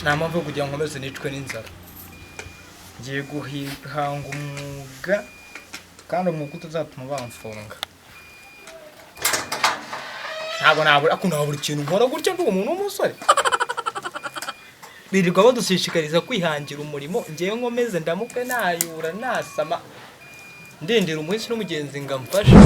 nta mpamvu yo kugira ngo nkomeze nicwe n'inzara. Ngiye guhanga umwuga kandi umwuga utazatuma bamfunga. Ntabwo nabura ikintu nkora gutya ndi umuntu w'umusore. Birirwa badushishikariza kwihangira umurimo, ngiye nkomeze ndamuke nayura nasama ndendera umunsi n'umugenzi ngamfasha.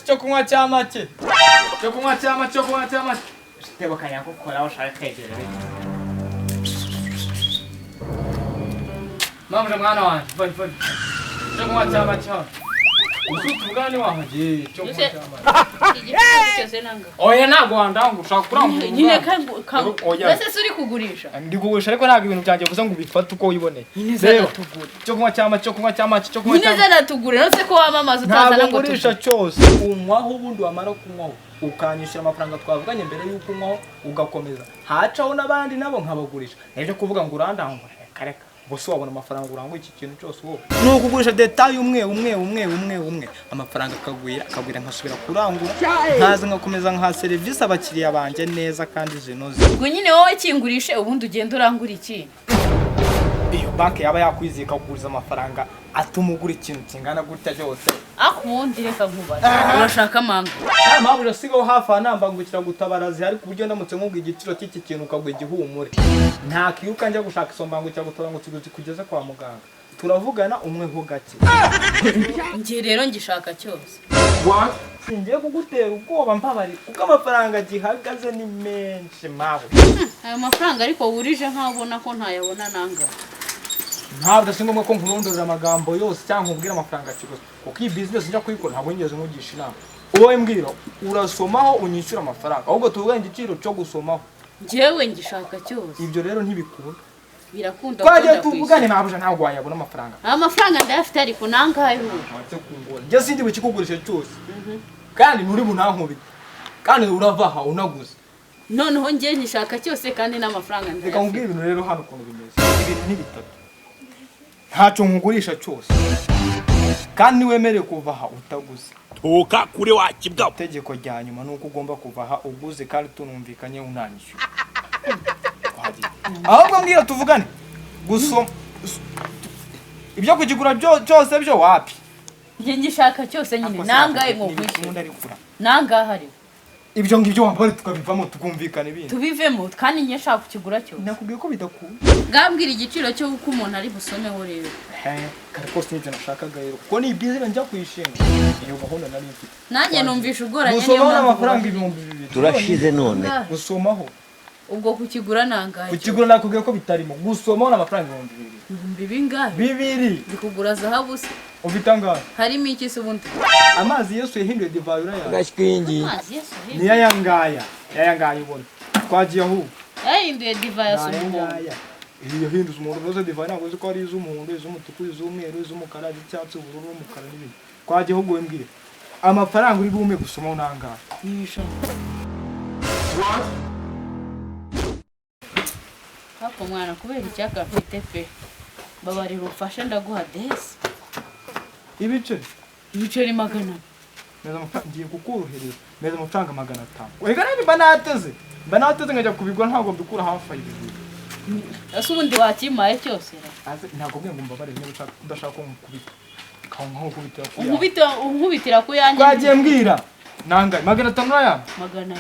Cyo kunywa cyamake Tebo kanya gukora ushaka kwegera Mama mwana wanjye fone cyo kunywa cyamake usutugane wahaje cyo kunywa cyamake Oya ntago wandangu ushaka kurangura nyine bese suri kugurisha ndi kugurisha ariko ntago ibintu byanjye gusa ngo ubifate uko uyiboneye rero cyo kunywa cyamake nyine zanatugure nose ko wamamaza utazana ngo tugurisha cyose unywaho ubundi wamara kunywaho ukanyishyura amafaranga twavuganye mbere y'uko unywaho ugakomeza hacaho n'abandi nabo nkabagurisha ejo kuvuga ngo urandangura kareka bose wabona amafaranga urangwa iki kintu cyose wowe no kugurisha detail umwe amafaranga akagwira nkasubira kurangura nkaza ngakomeza nka service abakiriya banje neza kandi zinoze ubwo nyine wowe kingurishe ubundi ugenda urangura iki iyo banki yaba yakwizika kuguriza amafaranga atuma ugura ikintu kingana gutya cyose akundi reka nkubaza urashaka manga mpamvu urasigaho hafi anambangukira gutabarazi ariko uburyo ndamutse nkubwa igiciro cy'iki kintu ukagwa igihumure nta kiyuka njya gushaka isombangukira gutabara ngo kugeze kwa muganga turavugana umwe ho gake ngiye rero ngishaka cyose singiye kugutera ubwoba mpabari kuko amafaranga gihagaze ni menshi mawe ayo mafaranga ariko wurije nkabona ko ntayabona nanga ntabwo singombwa ko nkurondorera amagambo yose cyangwa ubwira amafaranga kigoze kuko iyi business njya kuyikora ntabwo ngeze nkugisha inama wowe mbwira urasomaho unyishyura amafaranga ahubwo tuvuga igiciro cyo gusomaho ngewe ngishaka cyose ibyo rero ntibikunda birakunda kwaje tuvugane ntabwo ntabwo wayabona amafaranga amafaranga ndayafite ariko nangahe njye sindi bukikugurisha cyose kandi nturi bunankubite kandi uravaha unaguze noneho ngiye ngishaka cyose kandi n'amafaranga ndayafite reka nkubwire ibintu rero hano ukuntu bimeze ibintu ni bitatu ntacyo nkugurisha cyose kandi niwemereye kuvaha utaguze toka kure wakibwa itegeko rya nyuma nuko ugomba kuvaha uguze kandi tunumvikanye unanyishyura ahubwo mbwira tuvugane gusoma ibyo kugigura cyose byo wapi ngiye ngishaka cyose nyine nangahe ngo kwishyura nangahe ari ibyo ngibyo wambare tukabivamo tukumvikana ibindi tubivemo kandi ngiye nshaka kukigura cyose nakubwiye ko bidakunda ngambwira igiciro cyo uko umuntu ari busomeho rero kare kose n'ibyo nashakaga rero kuko ni ibyiza njya kwishinga iyo gahunda nari mfite nanjye numvisha ugoranye niyo mpamvu amafaranga 2,000 turashize none gusomaho ubwo kukigura nangahe kukigura nakubwiye ko bitarimo gusomaho n'amafaranga 2,000 bingahe 2 ndikugura zahabu se ufite angahe harimo iki se ubundi amazi Yesu yahinduye divayi uraya gashwingi ni yayangaya ubona twagiye aho yahinduye divayi y'umuhondo iyo yahinduye umuhondo rose divayi ntabwo uzi ko ari iz'umuhondo iz'umutuku iz'umweru iz'umukara icyatsi ubururu n'umukara n'ibindi twagiye aho gowe mbwire amafaranga uri bume gusomaho nangahe hako mwana kubera icyaka mfite pe babarira ufashe ndaguha desi ibiceri 100 neza amafaranga ngiye kukorohereza neza amafaranga 500 ega niba nateze ngajya kubigura ntabwo mbikura hafi y'ibiri ese ubundi wakimaye cyose ntabwo bwe ngo mbabare niba udashaka ko nkubita kawo unkubitira ku yanjye twagiye mbwira nangaye 500 aya 200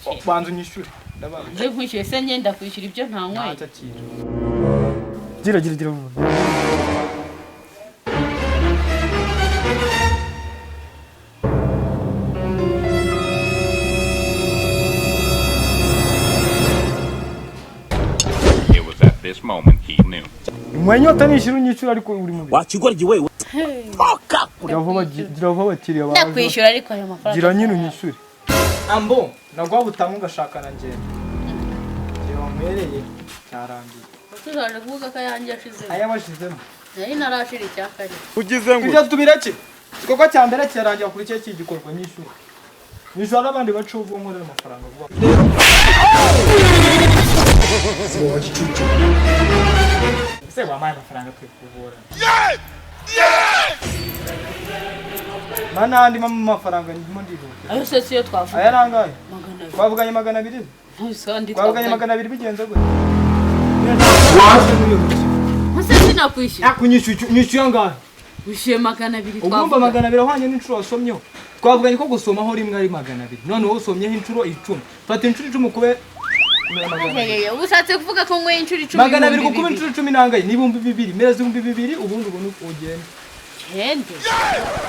ari banzu nyishyure ndabaza nje nkwishyuye se ngenda kwishyura ibyo nta nkwaye gira This moment he knew. Mwenyota nishiru nyicura ariko uri mu wakigoryi wewe fuka gira vuba kiriya baje nakwishyura ariko ayo mafaranga gira nyine unyishure ambo nagwa butanga ngashakana nje je wamwereye cyarangiye tuzaje kuvuga ko yanjye yashize aya bashizemo nari narashira icyakari ugize ngo ibyo tubireke igikorwa cya mbere cyarangiye kuri cyo gikorwa nyishure nishura n'abandi bacuvu nkorera amafaranga vuba se wamaye amafaranga twikuvura mana andi mama mafaranga ndimo ndihuta ayo se siyo twavuga aya rangaye 200 twavuganye 200 ntusandi twavuganye 200 bigenze gute Muse sinakwishyura akunyishyuye ngahe wishyuye 200 ugomba 200 ahwanye n'inshuro wasomyeho twavuganye ko gusomaho rimwe ari 200 none wowe usomyeho inshuro 10 fata inshuro 10 kube ushatse kuvuga ko ngwe inshuro 10 200 kukuba inshuro 10 nangaye n'ibihumbi 2 mereza ibihumbi 2 ubundi ubone ugende Hende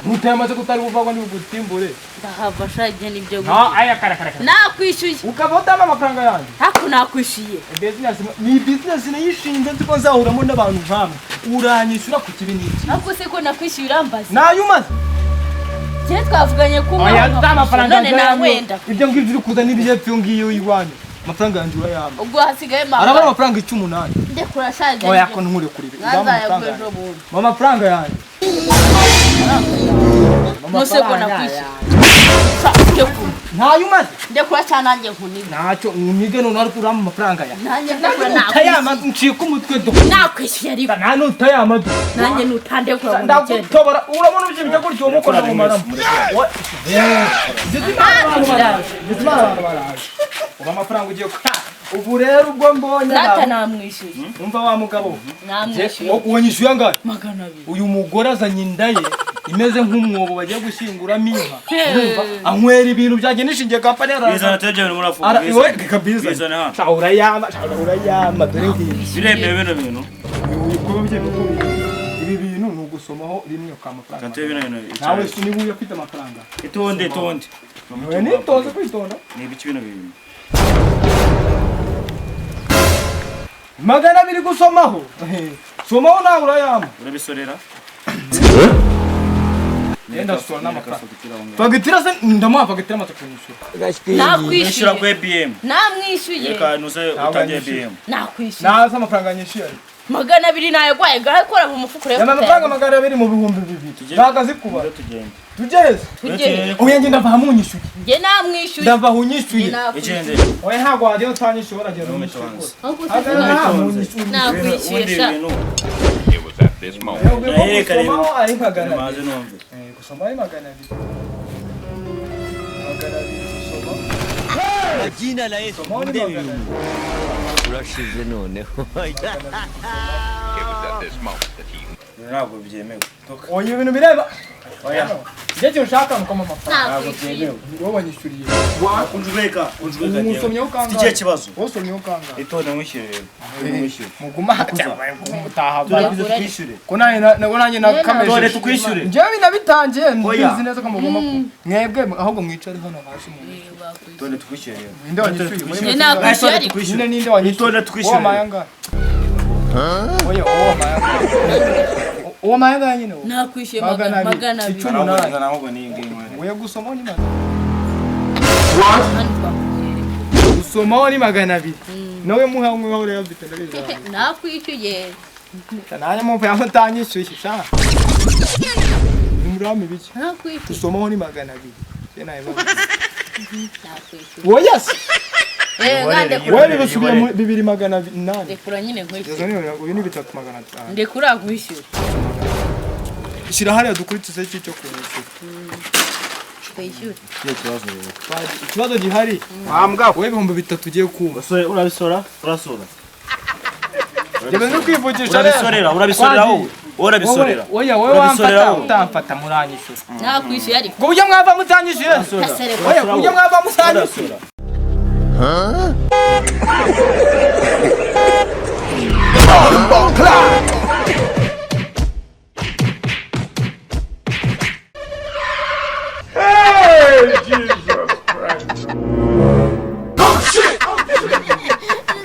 mutamaze kutari buvagwa n'ubutimbure ndahava shaje nibyo aya kara nakwishyuye ukavotama amafaranga yanjye haku nakwishyuye business ni business nayishinze nziko nzahuramo n'abantu nkamwe uranyishyura ku kibi n'iki ahubwo se ko nakwishyura urambaza nayumaze je twavuganye ko aya amafaranga none nawenda ibyo ngibyo uri kuza n'ibijepfyo ngiyo iwanyu amafaranga yanjye urayama ubwo hasigaye mama arabara amafaranga 18 ndekura shaje oya ko nkure kuri ibi mama amafaranga yanjye Muse ko nakwishyura ntayumaze ndekura cyane nanjye nkuni ntacyo unige none ari kurama amafaranga ya nanjye ndekura tayama ncika umutwe do nakwishyura ariko nta nutayama do nanjye nutandekura ndagutobora urabona uje bijya gutyo umukora mu maramo uba amafaranga ugiye kwa ubu rero ubwo mbonye nata namwishyuye umva wa mugabo namwishyuye uwanyishyuye angahe 200 uyu mugore azanye inda ye imeze nk'umwobo bagiye gushyinguramo inka urumva anywera ibintu byagenishingiye kampani bizana tejye muri afuka bizana urayama dore ngiye birembe bino bintu ibi bintu ni ugusomaho rimwe ukamafaranga kate bino nawe niba uyafite amafaranga itonde nitoze kwitonda ni ibiki bino bintu 200 gusomaho somaho nawe urayama urabisorera yenda sura n'amafaranga fagitira se ndamuha fagitira amatakanyishyura nakwishyura ku BM namwishyuye reka nuze utangiye BM nakwishyuye naza amafaranga nyishyuye 200 nayo gwaye gakora mu mufuko rero amafaranga 200 mu bihumbi 2 nagaze kuba tugeze uyange ndava hamwe unyishyuye nge namwishyuye ndava unyishyuye igende oya ntago wajye utanyishyura agera unyishyuye nakwishyuye sha It was at this moment. ari magana maze numve gusoma ari magana 2 jina la Yesu ndebe urashize noneho It was at this moment that he ntabwo byemewe oya ibintu bireba oya njye ushaka mukoma amafaranga nakwishyuye wowe wanyishyuriye unjweka umusomye ukanga ikihe kibazo usomye ukanga itonde mwishyure muguma mutaha twishyure ko nanjye nakameje tore tukwishyure njyewe binabitangiye mbizi neza ko mugomba mwebwe ahubwo mwicare hano hasi mu tore tukwishyure ninde wanyishyuye Njye nakwishyuye ariko nyine ninde wanyishyuye Itonde tukwishyure. uwo mayanga oya uwo mayanga nyine nakwishyuye magana 200 icumi n'umunani. nahubwo ni ngiyi uya gusomaho ni magana gusomaho ni 200 nawe muha umwe aho rero bite ndabizi nakwishyuye nanjye mu paya mutanyishyuye sha umurami biki nakwishyuye gusomaho ni 200 cyena iba nakwishyuye oya se ngande wewe bisubiye mu 2800 ndekura nyine nkwishyuye uyu ni 3500 ndekura nkwishyuye shira hariya dukurikize cyo kunyishyura twishyure Iyo kibazo rero. ikibazo gihari Ambwa. wowe ibihumbi 3 ugiye kumva Basore urabisora? Urasora. Jebe no kwivugisha Urabisorera, urabisorera wowe. Urabisorera. oya wowe wamfata utamfata muranyishyura nakwishyuye ariko ngo ujya mwava mutanyishyura oya ujya mwava mutanyishyura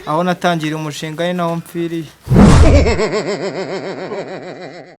aho natangiriye umushinga ni naho mpfiriye